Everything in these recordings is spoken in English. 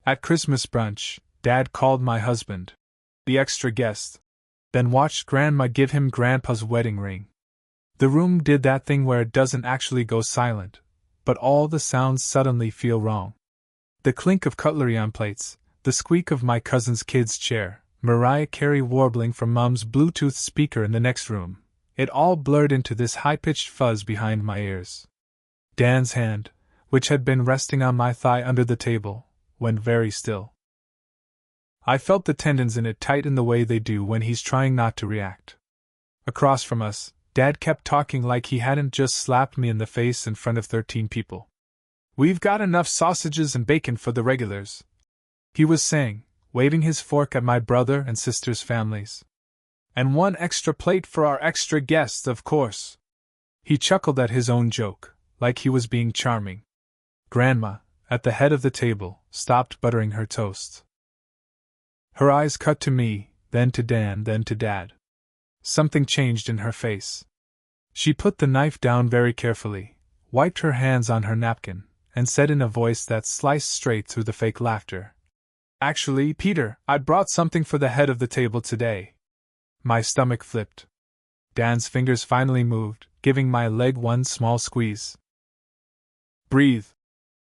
At Christmas brunch, Dad called my husband, the extra guest, then watched Grandma give him Grandpa's wedding ring. The room did that thing where it doesn't actually go silent, but all the sounds suddenly feel wrong. The clink of cutlery on plates, the squeak of my cousin's kid's chair, Mariah Carey warbling from Mom's Bluetooth speaker in the next room, it all blurred into this high-pitched fuzz behind my ears. Dan's hand, which had been resting on my thigh under the table, went very still. I felt the tendons in it tighten the way they do when he's trying not to react. Across from us, Dad kept talking like he hadn't just slapped me in the face in front of 13 people. "We've got enough sausages and bacon for the regulars," he was saying, waving his fork at my brother and sister's families. "And one extra plate for our extra guests, of course." He chuckled at his own joke, like he was being charming. Grandma, at the head of the table, stopped buttering her toast. Her eyes cut to me, then to Dan, then to Dad. Something changed in her face. She put the knife down very carefully, wiped her hands on her napkin, and said in a voice that sliced straight through the fake laughter, "Actually, Peter, I brought something for the head of the table today." My stomach flipped. Dan's fingers finally moved, giving my leg one small squeeze. "Breathe,"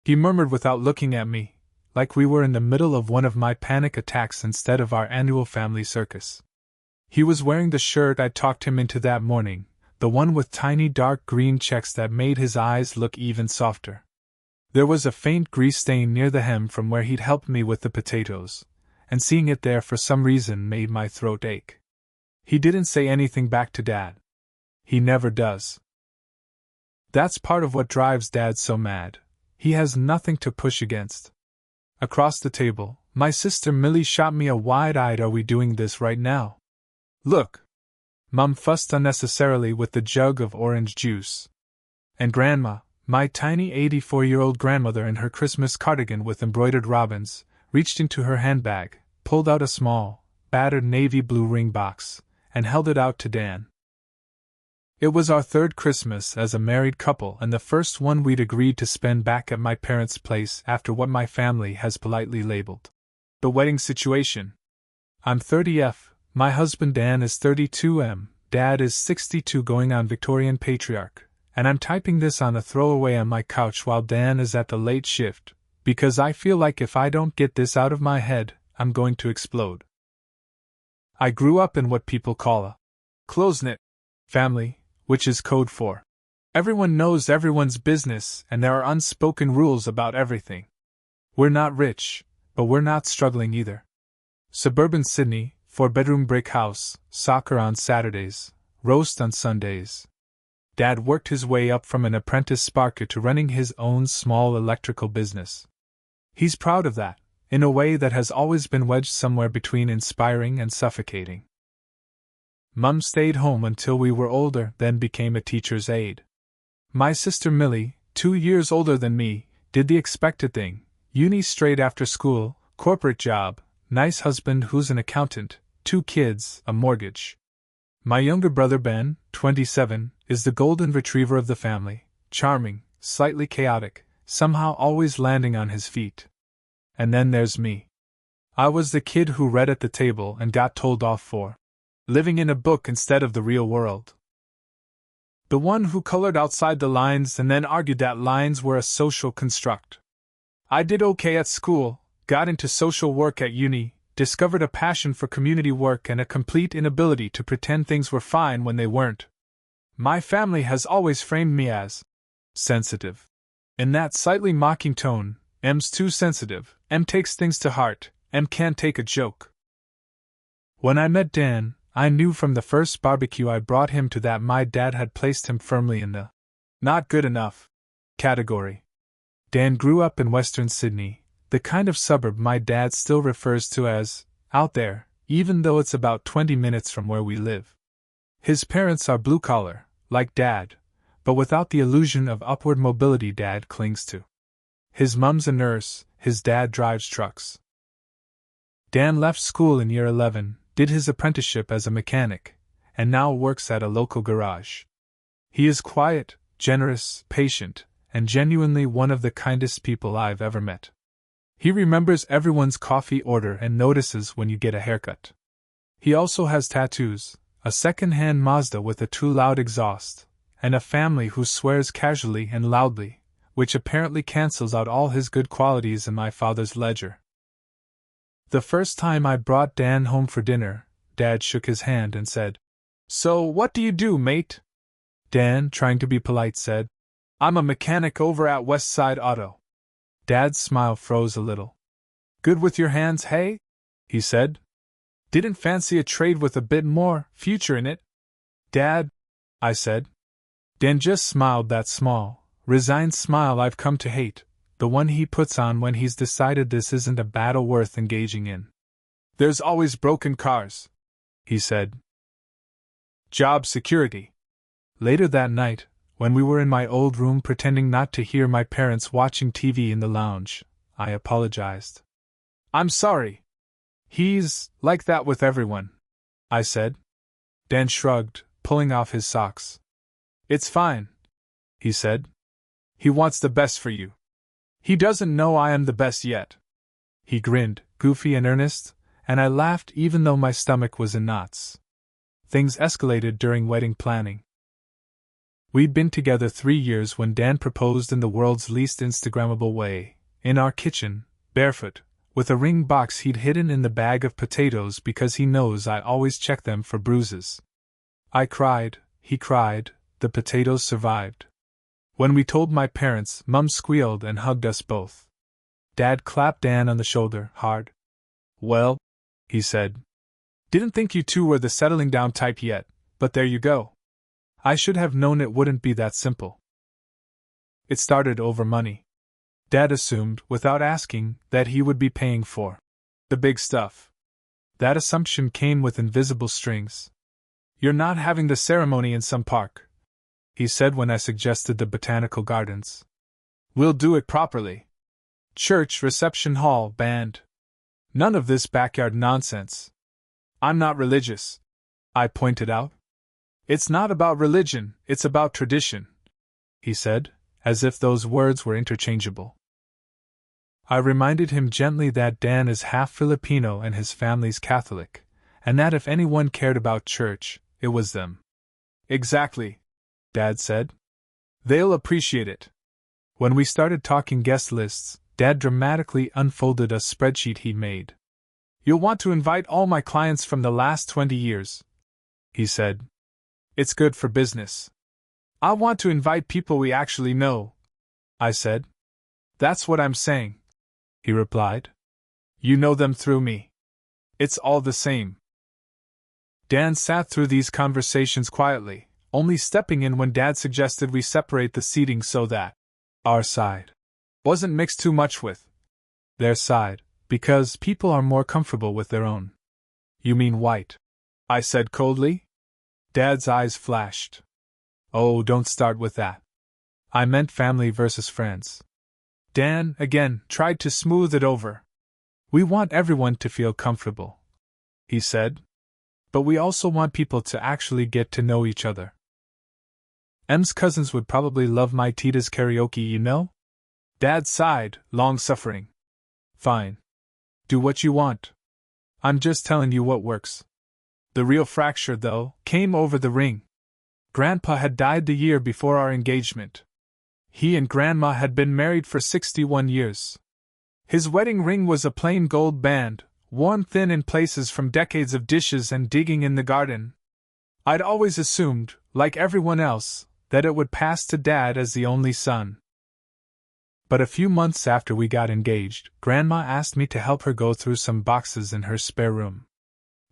he murmured without looking at me, like we were in the middle of one of my panic attacks instead of our annual family circus. He was wearing the shirt I'd talked him into that morning, the one with tiny dark green checks that made his eyes look even softer. There was a faint grease stain near the hem from where he'd helped me with the potatoes, and seeing it there for some reason made my throat ache. He didn't say anything back to Dad. He never does. That's part of what drives Dad so mad. He has nothing to push against. Across the table, my sister Millie shot me a wide-eyed "Are we doing this right now?" look. Mum fussed unnecessarily with the jug of orange juice. And Grandma, my tiny 84-year-old grandmother in her Christmas cardigan with embroidered robins, reached into her handbag, pulled out a small, battered navy blue ring box, and held it out to Dan. It was our third Christmas as a married couple and the first one we'd agreed to spend back at my parents' place after what my family has politely labeled the wedding situation. I'm 30F, my husband Dan is 32M, Dad is 62 going on Victorian patriarch, and I'm typing this on a throwaway on my couch while Dan is at the late shift, because I feel like if I don't get this out of my head, I'm going to explode. I grew up in what people call a close-knit family, which is code for everyone knows everyone's business and there are unspoken rules about everything. We're not rich, but we're not struggling either. Suburban Sydney, 4-bedroom brick house, soccer on Saturdays, roast on Sundays. Dad worked his way up from an apprentice sparker to running his own small electrical business. He's proud of that, in a way that has always been wedged somewhere between inspiring and suffocating. Mum stayed home until we were older, then became a teacher's aide. My sister Millie, 2 years older than me, did the expected thing, uni straight after school, corporate job, nice husband who's an accountant, 2 kids, a mortgage. My younger brother Ben, 27, is the golden retriever of the family, charming, slightly chaotic, somehow always landing on his feet. And then there's me. I was the kid who read at the table and got told off for living in a book instead of the real world. The one who colored outside the lines and then argued that lines were a social construct. I did okay at school, got into social work at uni, discovered a passion for community work and a complete inability to pretend things were fine when they weren't. My family has always framed me as sensitive. In that slightly mocking tone, M's too sensitive, M takes things to heart, M can't take a joke. When I met Dan, I knew from the first barbecue I brought him to that my dad had placed him firmly in the not good enough category. Dan grew up in Western Sydney, the kind of suburb my dad still refers to as out there, even though it's about 20 minutes from where we live. His parents are blue-collar, like Dad, but without the illusion of upward mobility Dad clings to. His mum's a nurse, his dad drives trucks. Dan left school in year 11, did his apprenticeship as a mechanic, and now works at a local garage. He is quiet, generous, patient, and genuinely one of the kindest people I've ever met. He remembers everyone's coffee order and notices when you get a haircut. He also has tattoos, a second-hand Mazda with a too loud exhaust, and a family who swears casually and loudly, which apparently cancels out all his good qualities in my father's ledger. The first time I brought Dan home for dinner, Dad shook his hand and said, "So, what do you do, mate?" Dan, trying to be polite, said, "I'm a mechanic over at West Side Auto." Dad's smile froze a little. "Good with your hands, hey?" he said. "Didn't fancy a trade with a bit more future in it?" "Dad," I said. Dan just smiled that small, resigned smile I've come to hate, the one he puts on when he's decided this isn't a battle worth engaging in. "There's always broken cars," he said. "Job security." Later that night, when we were in my old room pretending not to hear my parents watching TV in the lounge, I apologized. "I'm sorry. He's like that with everyone," I said. Dan shrugged, pulling off his socks. "It's fine," he said. "He wants the best for you. He doesn't know I am the best yet." He grinned, goofy and earnest, and I laughed even though my stomach was in knots. Things escalated during wedding planning. We'd been together 3 years when Dan proposed in the world's least Instagrammable way, in our kitchen, barefoot, with a ring box he'd hidden in the bag of potatoes because he knows I always check them for bruises. I cried, he cried, the potatoes survived. When we told my parents, Mum squealed and hugged us both. Dad clapped Dan on the shoulder, hard. "Well," he said. "Didn't think you two were the settling down type yet, but there you go. I should have known it wouldn't be that simple." It started over money. Dad assumed, without asking, that he would be paying for the big stuff. That assumption came with invisible strings. "You're not having the ceremony in some park," he said when I suggested the botanical gardens. "We'll do it properly. Church, reception hall, band. None of this backyard nonsense." "I'm not religious," I pointed out. "It's not about religion, it's about tradition," he said, as if those words were interchangeable. I reminded him gently that Dan is half Filipino and his family's Catholic, and that if anyone cared about church, it was them. "Exactly," Dad said. "They'll appreciate it." When we started talking guest lists, Dad dramatically unfolded a spreadsheet he'd made. "You'll want to invite all my clients from the last 20 years, he said. "It's good for business." "I want to invite people we actually know," I said. "That's what I'm saying," he replied. "You know them through me. It's all the same." Dan sat through these conversations quietly, only stepping in when Dad suggested we separate the seating so that our side wasn't mixed too much with their side, because people are more comfortable with their own. "You mean white?" I said coldly. Dad's eyes flashed. "Oh, don't start with that. I meant family versus friends." Dan, again, tried to smooth it over. "We want everyone to feel comfortable," he said. "But we also want people to actually get to know each other. M's cousins would probably love my Tita's karaoke, you know?" Dad sighed, long-suffering. "Fine. Do what you want. I'm just telling you what works." The real fracture, though, came over the ring. Grandpa had died the year before our engagement. He and Grandma had been married for 61 years. His wedding ring was a plain gold band, worn thin in places from decades of dishes and digging in the garden. I'd always assumed, like everyone else, that it would pass to Dad as the only son. But a few months after we got engaged, Grandma asked me to help her go through some boxes in her spare room.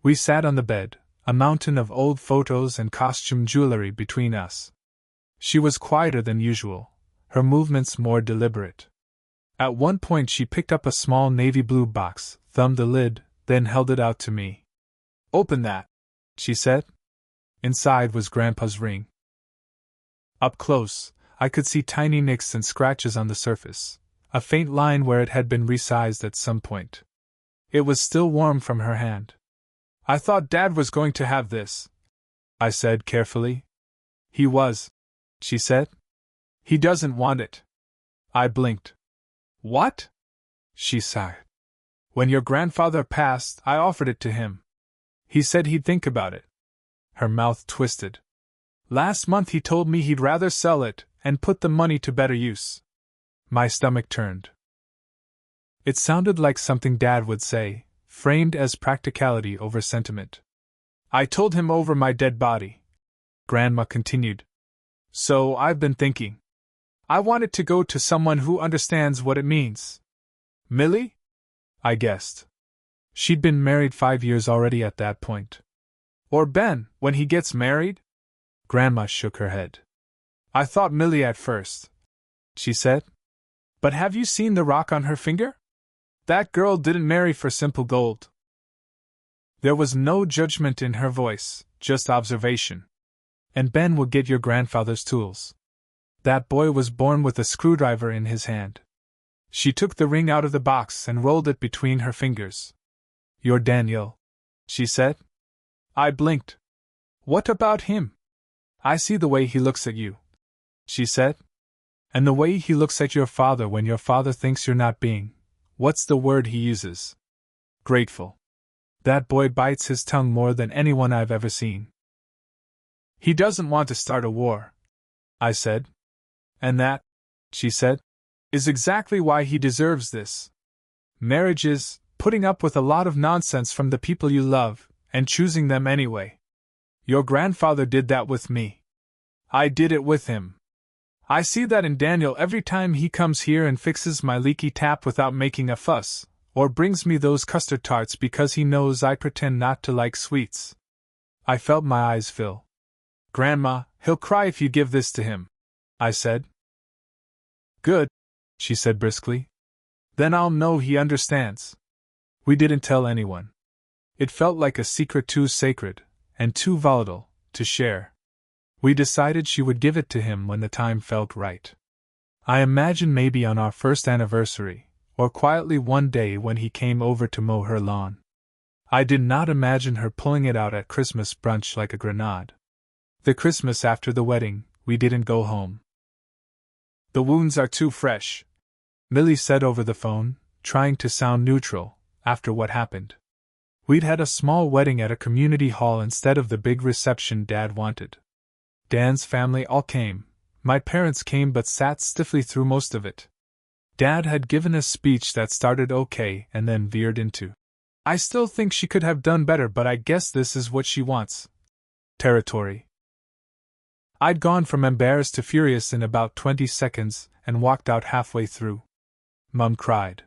We sat on the bed, a mountain of old photos and costume jewelry between us. She was quieter than usual, her movements more deliberate. At one point she picked up a small navy blue box, thumbed the lid, then held it out to me. "Open that," she said. Inside was Grandpa's ring. Up close, I could see tiny nicks and scratches on the surface, a faint line where it had been resized at some point. It was still warm from her hand. "I thought Dad was going to have this," I said carefully. "He was," she said. "He doesn't want it." I blinked. "What?" she sighed. When your grandfather passed, I offered it to him. He said he'd think about it. Her mouth twisted. Last month he told me he'd rather sell it and put the money to better use. My stomach turned. It sounded like something Dad would say, framed as practicality over sentiment. I told him over my dead body. Grandma continued. So I've been thinking. I want it to go to someone who understands what it means. Millie? I guessed. She'd been married 5 years already at that point. Or Ben, when he gets married? Grandma shook her head. I thought Millie at first, she said. But have you seen the rock on her finger? That girl didn't marry for simple gold. There was no judgment in her voice, just observation. And Ben will get your grandfather's tools. That boy was born with a screwdriver in his hand. She took the ring out of the box and rolled it between her fingers. You're Daniel, she said. I blinked. What about him? I see the way he looks at you, she said. And the way he looks at your father when your father thinks you're not being, what's the word he uses? Grateful. That boy bites his tongue more than anyone I've ever seen. He doesn't want to start a war, I said. And that, she said, is exactly why he deserves this. Marriage is putting up with a lot of nonsense from the people you love, and choosing them anyway. Your grandfather did that with me. I did it with him. I see that in Daniel every time he comes here and fixes my leaky tap without making a fuss, or brings me those custard tarts because he knows I pretend not to like sweets. I felt my eyes fill. Grandma, he'll cry if you give this to him, I said. Good, she said briskly. Then I'll know he understands. We didn't tell anyone. It felt like a secret too sacred, and too volatile, to share. We decided she would give it to him when the time felt right. I imagine maybe on our first anniversary, or quietly one day when he came over to mow her lawn. I did not imagine her pulling it out at Christmas brunch like a grenade. The Christmas after the wedding, we didn't go home. The wounds are too fresh, Millie said over the phone, trying to sound neutral, after what happened. We'd had a small wedding at a community hall instead of the big reception Dad wanted. Dan's family all came. My parents came but sat stiffly through most of it. Dad had given a speech that started okay and then veered into, I still think she could have done better, but I guess this is what she wants territory. I'd gone from embarrassed to furious in about 20 seconds and walked out halfway through. Mum cried.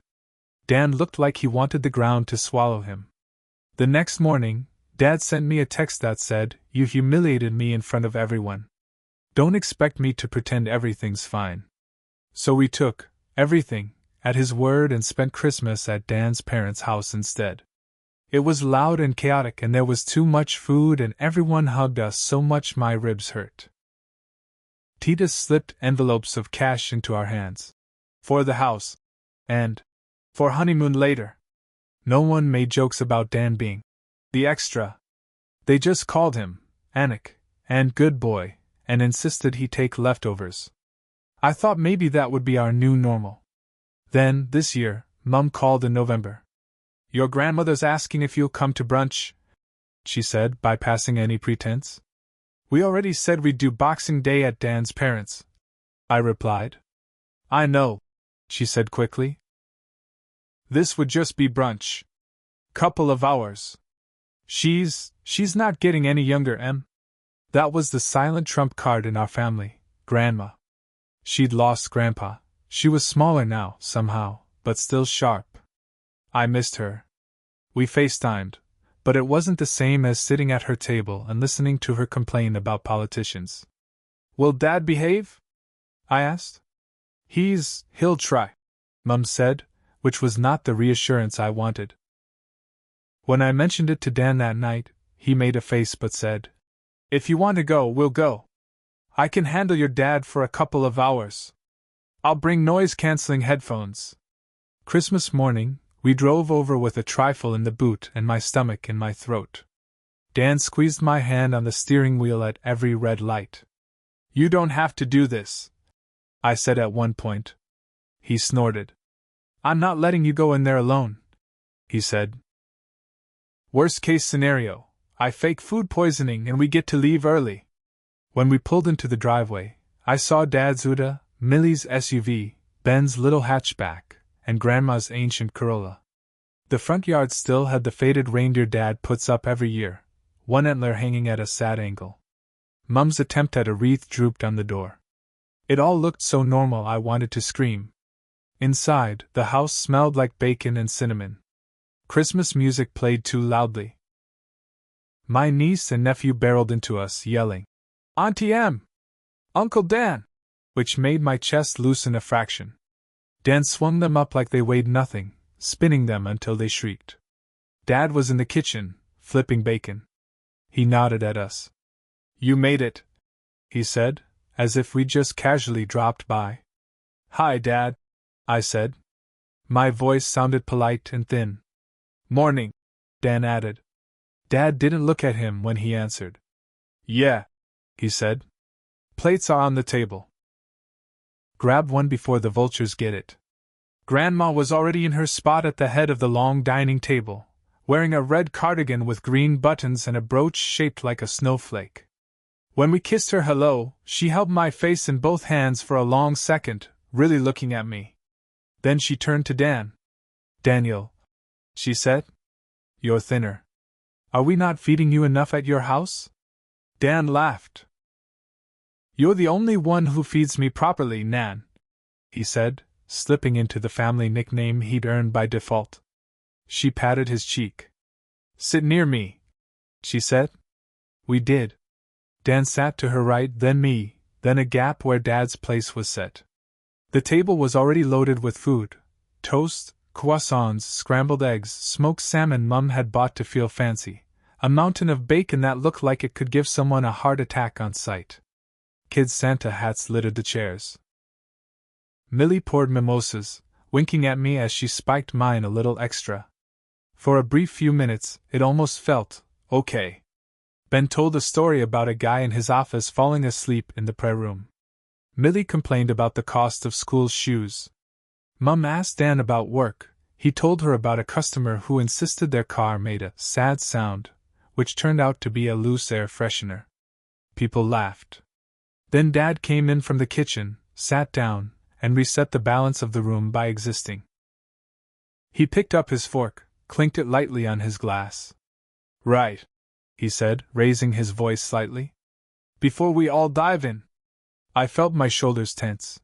Dan looked like he wanted the ground to swallow him. The next morning, Dad sent me a text that said, You humiliated me in front of everyone. Don't expect me to pretend everything's fine. So we took everything at his word and spent Christmas at Dan's parents' house instead. It was loud and chaotic and there was too much food and everyone hugged us so much my ribs hurt. Tita slipped envelopes of cash into our hands. For the house. And for honeymoon later. No one made jokes about Dan being the extra. They just called him Anik and good boy and insisted he take leftovers. I thought maybe that would be our new normal. Then, this year, Mum called in November. Your grandmother's asking if you'll come to brunch, she said, bypassing any pretense. We already said we'd do Boxing Day at Dan's parents', I replied. I know, she said quickly. This would just be brunch. Couple of hours. She's not getting any younger, Em. That was the silent trump card in our family, Grandma. She'd lost Grandpa. She was smaller now, somehow, but still sharp. I missed her. We FaceTimed, but it wasn't the same as sitting at her table and listening to her complain about politicians. Will Dad behave? I asked. He'll try, Mum said, which was not the reassurance I wanted. When I mentioned it to Dan that night, he made a face but said, If you want to go, we'll go. I can handle your dad for a couple of hours. I'll bring noise-canceling headphones. Christmas morning, we drove over with a trifle in the boot and my stomach in my throat. Dan squeezed my hand on the steering wheel at every red light. You don't have to do this, I said at one point. He snorted. I'm not letting you go in there alone, he said. Worst case scenario, I fake food poisoning and we get to leave early. When we pulled into the driveway, I saw Dad's Uda, Millie's SUV, Ben's little hatchback, and Grandma's ancient Corolla. The front yard still had the faded reindeer Dad puts up every year, one antler hanging at a sad angle. Mum's attempt at a wreath drooped on the door. It all looked so normal I wanted to scream. Inside, the house smelled like bacon and cinnamon. Christmas music played too loudly. My niece and nephew barreled into us, yelling, "Auntie Em! Uncle Dan!" which made my chest loosen a fraction. Dan swung them up like they weighed nothing, spinning them until they shrieked. Dad was in the kitchen, flipping bacon. He nodded at us. "You made it," he said, as if we'd just casually dropped by. "Hi, Dad," I said. My voice sounded polite and thin. "Morning," Dan added. Dad didn't look at him when he answered. "Yeah," he said. "Plates are on the table. Grab one before the vultures get it." Grandma was already in her spot at the head of the long dining table, wearing a red cardigan with green buttons and a brooch shaped like a snowflake. When we kissed her hello, she held my face in both hands for a long second, really looking at me. Then she turned to Dan. "Daniel," she said, "you're thinner. Are we not feeding you enough at your house?" Dan laughed. "You're the only one who feeds me properly, Nan," he said, slipping into the family nickname he'd earned by default. She patted his cheek. "Sit near me," she said. We did. Dan sat to her right, then me, then a gap where Dad's place was set. The table was already loaded with food: toast, croissants, scrambled eggs, smoked salmon Mum had bought to feel fancy, a mountain of bacon that looked like it could give someone a heart attack on sight. Kids' Santa hats littered the chairs. Millie poured mimosas, winking at me as she spiked mine a little extra. For a brief few minutes, it almost felt okay. Ben told a story about a guy in his office falling asleep in the prayer room. Millie complained about the cost of school shoes. Mum asked Dan about work. He told her about a customer who insisted their car made a sad sound, which turned out to be a loose air freshener. People laughed. Then Dad came in from the kitchen, sat down, and reset the balance of the room by existing. He picked up his fork, clinked it lightly on his glass. "Right," he said, raising his voice slightly. "Before we all dive in." I felt my shoulders tense.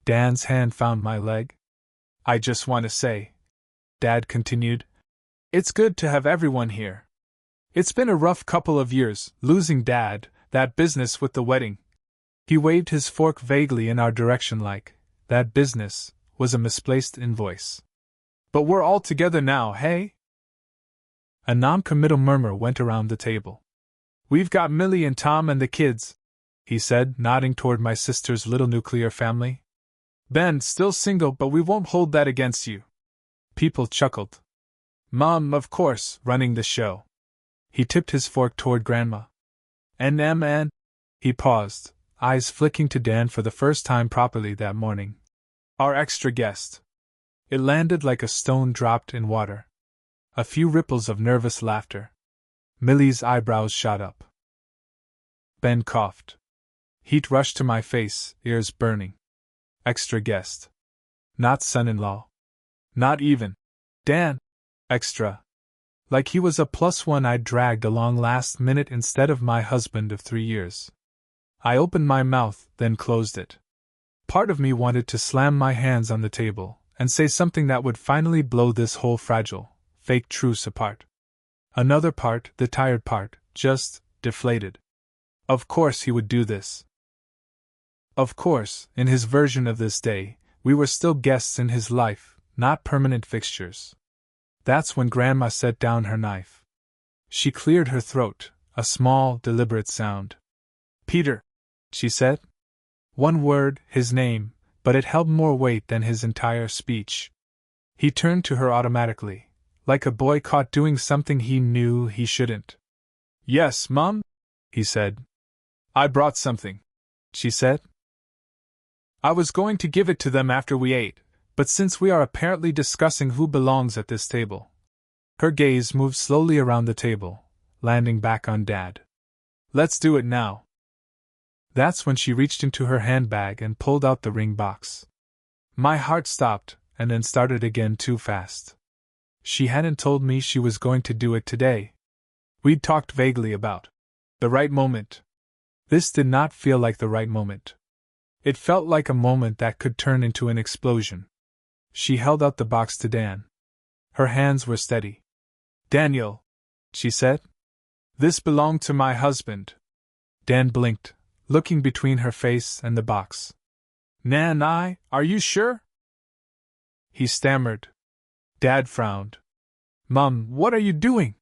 Dan's hand found my leg. "I just want to say," Dad continued, "it's good to have everyone here. It's been a rough couple of years, losing Dad, that business with the wedding." He waved his fork vaguely in our direction like, that business was a misplaced invoice. "But we're all together now, hey?" A non-committal murmur went around the table. "We've got Millie and Tom and the kids," he said, nodding toward my sister's little nuclear family. "Ben, still single, but we won't hold that against you." People chuckled. "Mom, of course, running the show." He tipped his fork toward Grandma. And he paused, eyes flicking to Dan for the first time properly that morning. "Our extra guest." It landed like a stone dropped in water. A few ripples of nervous laughter. Millie's eyebrows shot up. Ben coughed. Heat rushed to my face, ears burning. Extra guest. Not son-in-law. Not even Dan. Extra. Like he was a +1 I'd dragged along last minute instead of my husband of 3 years. I opened my mouth, then closed it. Part of me wanted to slam my hands on the table and say something that would finally blow this whole fragile, fake truce apart. Another part, the tired part, just deflated. Of course he would do this. Of course, in his version of this day, we were still guests in his life, not permanent fixtures. That's when Grandma set down her knife. She cleared her throat, a small, deliberate sound. "Peter," she said. One word, his name, but it held more weight than his entire speech. He turned to her automatically, like a boy caught doing something he knew he shouldn't. "Yes, Mom?" he said. "I brought something," she said. "I was going to give it to them after we ate, But since we are apparently discussing who belongs at this table. Her gaze moved slowly around the table, landing back on Dad. Let's do it now. That's when she reached into her handbag and pulled out the ring box. My heart stopped, and then started again too fast. She hadn't told me she was going to do it today. We'd talked vaguely about the right moment. This did not feel like the right moment. It felt like a moment that could turn into an explosion. She held out the box to Dan. Her hands were steady. Daniel, she said. This belonged to my husband. Dan blinked, looking between her face and the box. Nan, are you sure? He stammered. Dad frowned. Mom, what are you doing?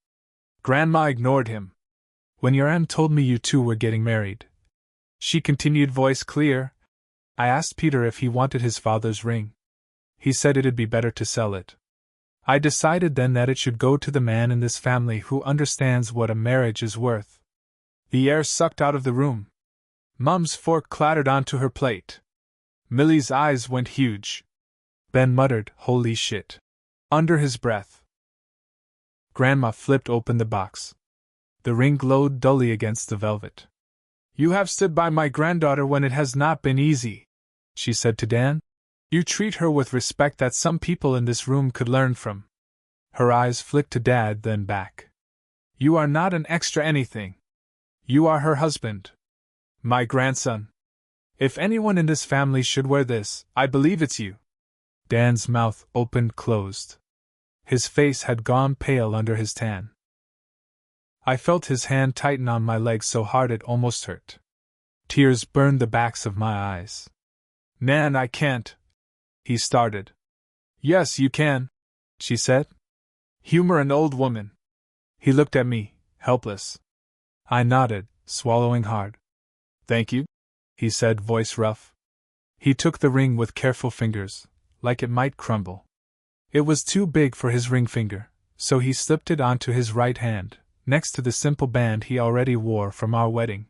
Grandma ignored him. When your aunt told me you two were getting married, she continued, voice clear, I asked Peter if he wanted his father's ring. He said it'd be better to sell it. I decided then that it should go to the man in this family who understands what a marriage is worth. The air sucked out of the room. Mum's fork clattered onto her plate. Millie's eyes went huge. Ben muttered, holy shit, under his breath. Grandma flipped open the box. The ring glowed dully against the velvet. You have stood by my granddaughter when it has not been easy, she said to Dan. You treat her with respect that some people in this room could learn from. Her eyes flicked to Dad, then back. You are not an extra anything. You are her husband. My grandson. If anyone in this family should wear this, I believe it's you. Dan's mouth opened closed. His face had gone pale under his tan. I felt his hand tighten on my leg so hard it almost hurt. Tears burned the backs of my eyes. Nan, I can't. He started. Yes, you can, she said. Humor an old woman. He looked at me, helpless. I nodded, swallowing hard. Thank you, he said, voice rough. He took the ring with careful fingers, like it might crumble. It was too big for his ring finger, so he slipped it onto his right hand, next to the simple band he already wore from our wedding.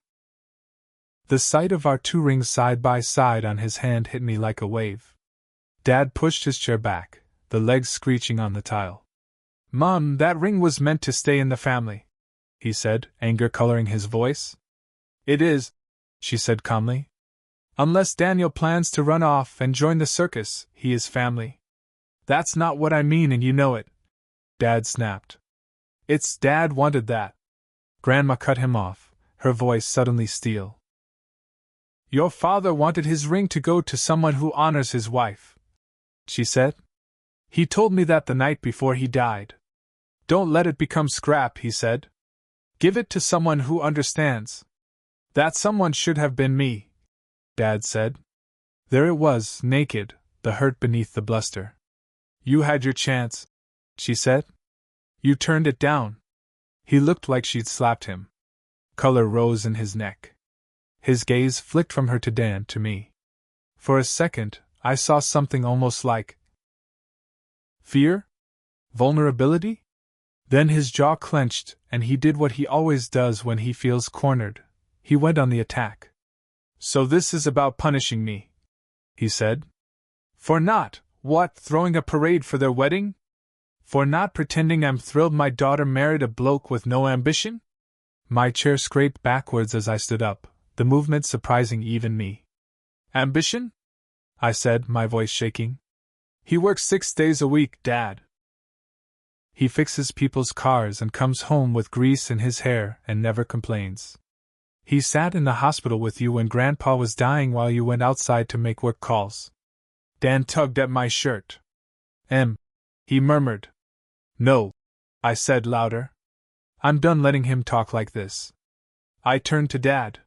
The sight of our two rings side by side on his hand hit me like a wave. Dad pushed his chair back, the legs screeching on the tile. Mom, that ring was meant to stay in the family, he said, anger coloring his voice. It is, she said calmly. Unless Daniel plans to run off and join the circus, he is family. That's not what I mean, and you know it, Dad snapped. It's Dad wanted that. Grandma cut him off, her voice suddenly steel. Your father wanted his ring to go to someone who honors his wife, she said. He told me that the night before he died. Don't let it become scrap, he said. Give it to someone who understands. That someone should have been me, Dad said. There it was, naked, the hurt beneath the bluster. You had your chance, she said. You turned it down. He looked like she'd slapped him. Color rose in his neck. His gaze flicked from her to Dan to me. For a second, I saw something almost like fear? Vulnerability? Then his jaw clenched, and he did what he always does when he feels cornered. He went on the attack. So this is about punishing me, he said. For not, what, throwing a parade for their wedding? For not pretending I'm thrilled my daughter married a bloke with no ambition? My chair scraped backwards as I stood up, the movement surprising even me. Ambition? I said, my voice shaking. He works 6 days a week, Dad. He fixes people's cars and comes home with grease in his hair and never complains. He sat in the hospital with you when Grandpa was dying while you went outside to make work calls. Dan tugged at my shirt. He murmured. No, I said louder. I'm done letting him talk like this. I turned to Dad.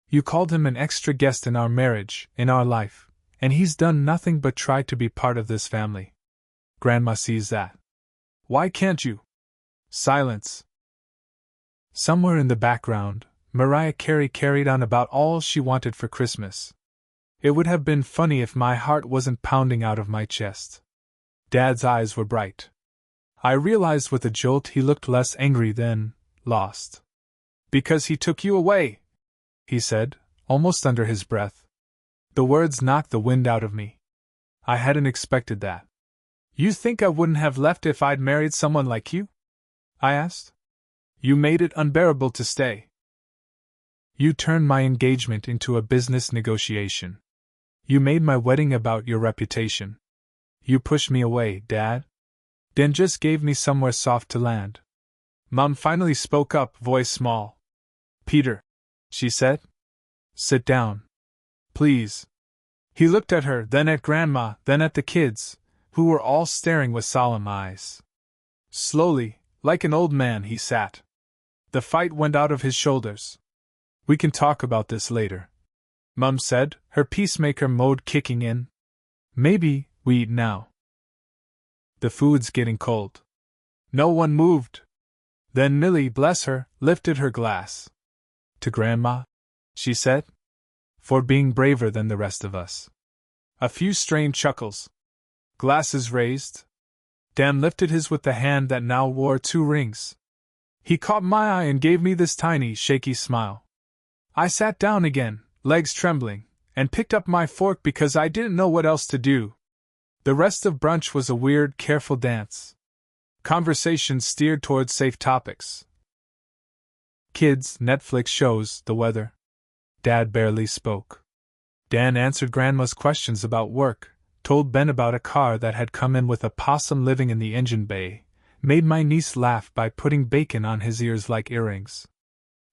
You called him an extra guest in our marriage, in our life, and he's done nothing but try to be part of this family. Grandma sees that. Why can't you? Silence. Somewhere in the background, Mariah Carey carried on about all she wanted for Christmas. It would have been funny if my heart wasn't pounding out of my chest. Dad's eyes were bright. I realized with a jolt he looked less angry than lost. Because he took you away, he said, almost under his breath. The words knocked the wind out of me. I hadn't expected that. You think I wouldn't have left if I'd married someone like you? I asked. You made it unbearable to stay. You turned my engagement into a business negotiation. You made my wedding about your reputation. You pushed me away, Dad. Then just gave me somewhere soft to land. Mom finally spoke up, voice small. Peter, she said. Sit down. Please. He looked at her, then at Grandma, then at the kids, who were all staring with solemn eyes. Slowly, like an old man, he sat. The fight went out of his shoulders. We can talk about this later, Mum said, her peacemaker mode kicking in. Maybe we eat now. The food's getting cold. No one moved. Then Millie, bless her, lifted her glass. To Grandma, she said, for being braver than the rest of us. A few strained chuckles. Glasses raised. Dan lifted his with the hand that now wore 2 rings. He caught my eye and gave me this tiny, shaky smile. I sat down again, legs trembling, and picked up my fork because I didn't know what else to do. The rest of brunch was a weird, careful dance. Conversation steered towards safe topics. Kids, Netflix shows, the weather. Dad barely spoke. Dan answered Grandma's questions about work, told Ben about a car that had come in with a possum living in the engine bay, made my niece laugh by putting bacon on his ears like earrings.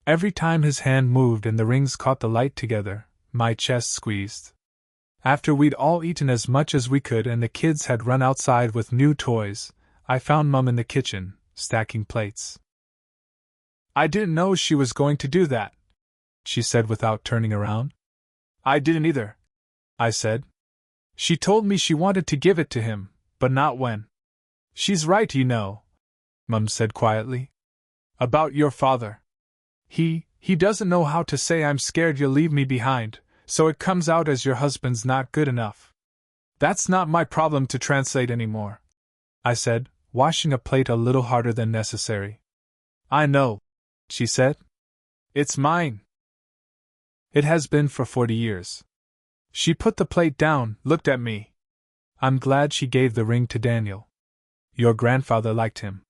Every time his hand moved and the rings caught the light together, my chest squeezed. After we'd all eaten as much as we could and the kids had run outside with new toys, I found Mum in the kitchen, stacking plates. I didn't know she was going to do that, she said without turning around. I didn't either, I said. She told me she wanted to give it to him, but not when. She's right, you know, Mum said quietly. About your father. He doesn't know how to say I'm scared you'll leave me behind, so it comes out as your husband's not good enough. That's not my problem to translate anymore, I said, washing a plate a little harder than necessary. I know, she said. It's mine. It has been for 40 years. She put the plate down, looked at me. I'm glad she gave the ring to Daniel. Your grandfather liked him.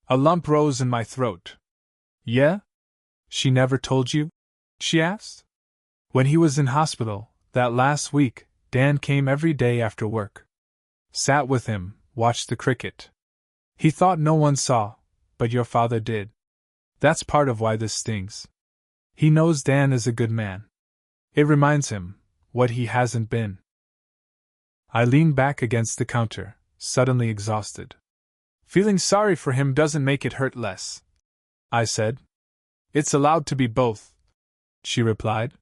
A lump rose in my throat. Yeah? She never told you? She asked. When he was in hospital, that last week, Dan came every day after work. Sat with him, watched the cricket. He thought no one saw, but your father did. That's part of why this stings. He knows Dan is a good man. It reminds him what he hasn't been. I leaned back against the counter, suddenly exhausted. Feeling sorry for him doesn't make it hurt less, I said. It's allowed to be both, she replied.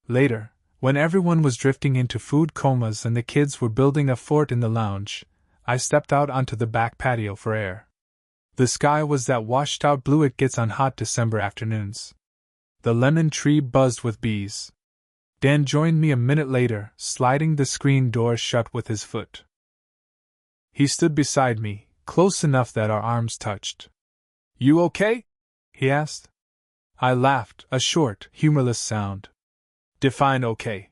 Later, when everyone was drifting into food comas and the kids were building a fort in the lounge, I stepped out onto the back patio for air. The sky was that washed-out blue it gets on hot December afternoons. The lemon tree buzzed with bees. Dan joined me a minute later, sliding the screen door shut with his foot. He stood beside me, close enough that our arms touched. You okay? He asked. I laughed, a short, humorless sound. Define okay.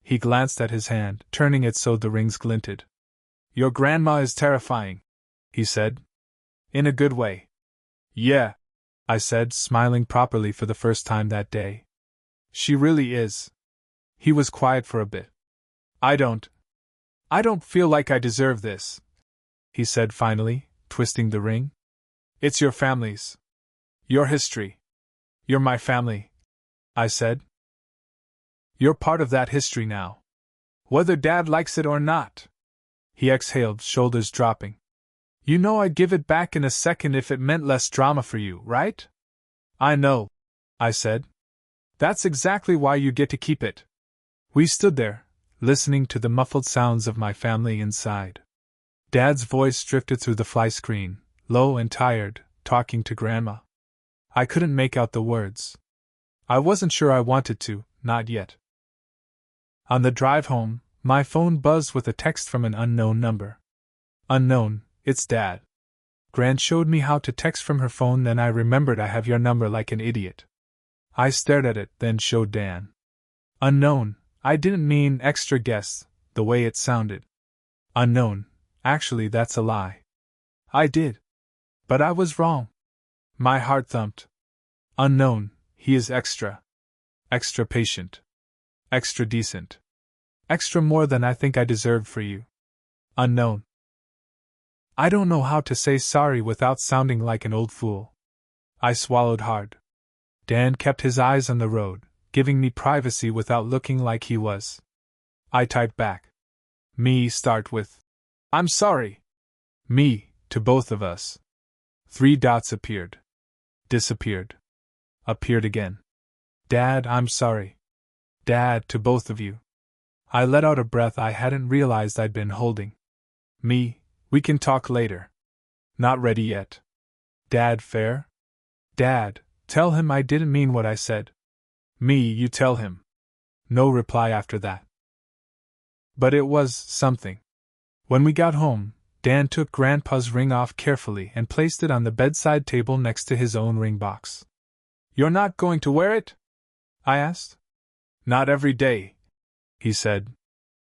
He glanced at his hand, turning it so the rings glinted. Your grandma is terrifying, he said. In a good way. Yeah, I said, smiling properly for the first time that day. She really is. He was quiet for a bit. I don't feel like I deserve this, he said finally, twisting the ring. It's your family's. Your history. You're my family, I said. You're part of that history now. Whether Dad likes it or not. He exhaled, shoulders dropping. You know I'd give it back in a second if it meant less drama for you, right? I know, I said. That's exactly why you get to keep it. We stood there, listening to the muffled sounds of my family inside. Dad's voice drifted through the fly screen, low and tired, talking to Grandma. I couldn't make out the words. I wasn't sure I wanted to, not yet. On the drive home, my phone buzzed with a text from an unknown number. Unknown, it's Dad. Gran showed me how to text from her phone, then I remembered I have your number like an idiot. I stared at it, then showed Dan. Unknown, I didn't mean extra guests, the way it sounded. Unknown, actually, that's a lie. I did. But I was wrong. My heart thumped. Unknown, he is extra. Extra patient. Extra decent. Extra more than I think I deserved for you. Unknown. I don't know how to say sorry without sounding like an old fool. I swallowed hard. Dan kept his eyes on the road, giving me privacy without looking like he was. I typed back. Me start with, I'm sorry. Me, to both of us. 3 dots appeared. Disappeared. Appeared again. Dad, I'm sorry. Dad, to both of you. I let out a breath I hadn't realized I'd been holding. Me, we can talk later. Not ready yet. Dad, fair? Dad, tell him I didn't mean what I said. Me, you tell him. No reply after that. But it was something. When we got home, Dan took Grandpa's ring off carefully and placed it on the bedside table next to his own ring box. You're not going to wear it? I asked. Not every day, he said.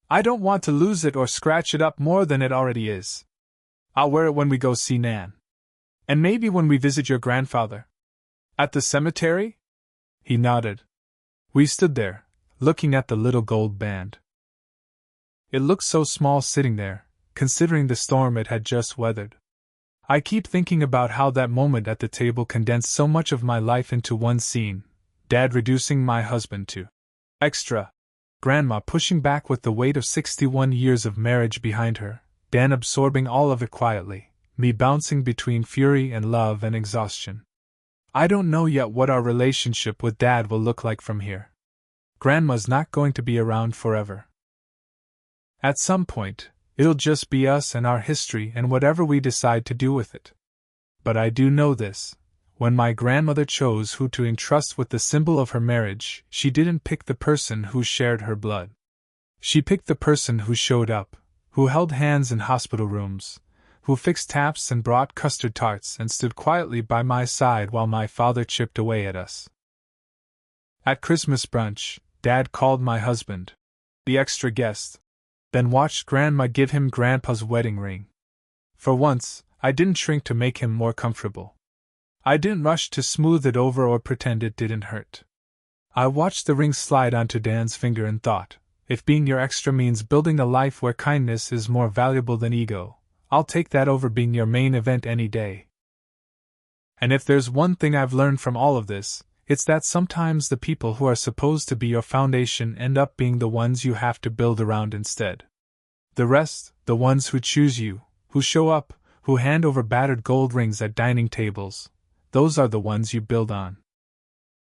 I don't want to lose it or scratch it up more than it already is. I'll wear it when we go see Nan. And maybe when we visit your grandfather. At the cemetery? He nodded. We stood there, looking at the little gold band. It looked so small sitting there, considering the storm it had just weathered. I keep thinking about how that moment at the table condensed so much of my life into one scene, Dad reducing my husband to extra, Grandma pushing back with the weight of 61 years of marriage behind her, Dan absorbing all of it quietly, me bouncing between fury and love and exhaustion. I don't know yet what our relationship with Dad will look like from here. Grandma's not going to be around forever. At some point, it'll just be us and our history and whatever we decide to do with it. But I do know this. When my grandmother chose who to entrust with the symbol of her marriage, she didn't pick the person who shared her blood. She picked the person who showed up, who held hands in hospital rooms, who fixed taps and brought custard tarts and stood quietly by my side while my father chipped away at us. At Christmas brunch, Dad called my husband, the extra guest, then watched Grandma give him Grandpa's wedding ring. For once, I didn't shrink to make him more comfortable. I didn't rush to smooth it over or pretend it didn't hurt. I watched the ring slide onto Dan's finger and thought, if being your extra means building a life where kindness is more valuable than ego, I'll take that over being your main event any day. And if there's one thing I've learned from all of this, it's that sometimes the people who are supposed to be your foundation end up being the ones you have to build around instead. The rest, the ones who choose you, who show up, who hand over battered gold rings at dining tables, those are the ones you build on.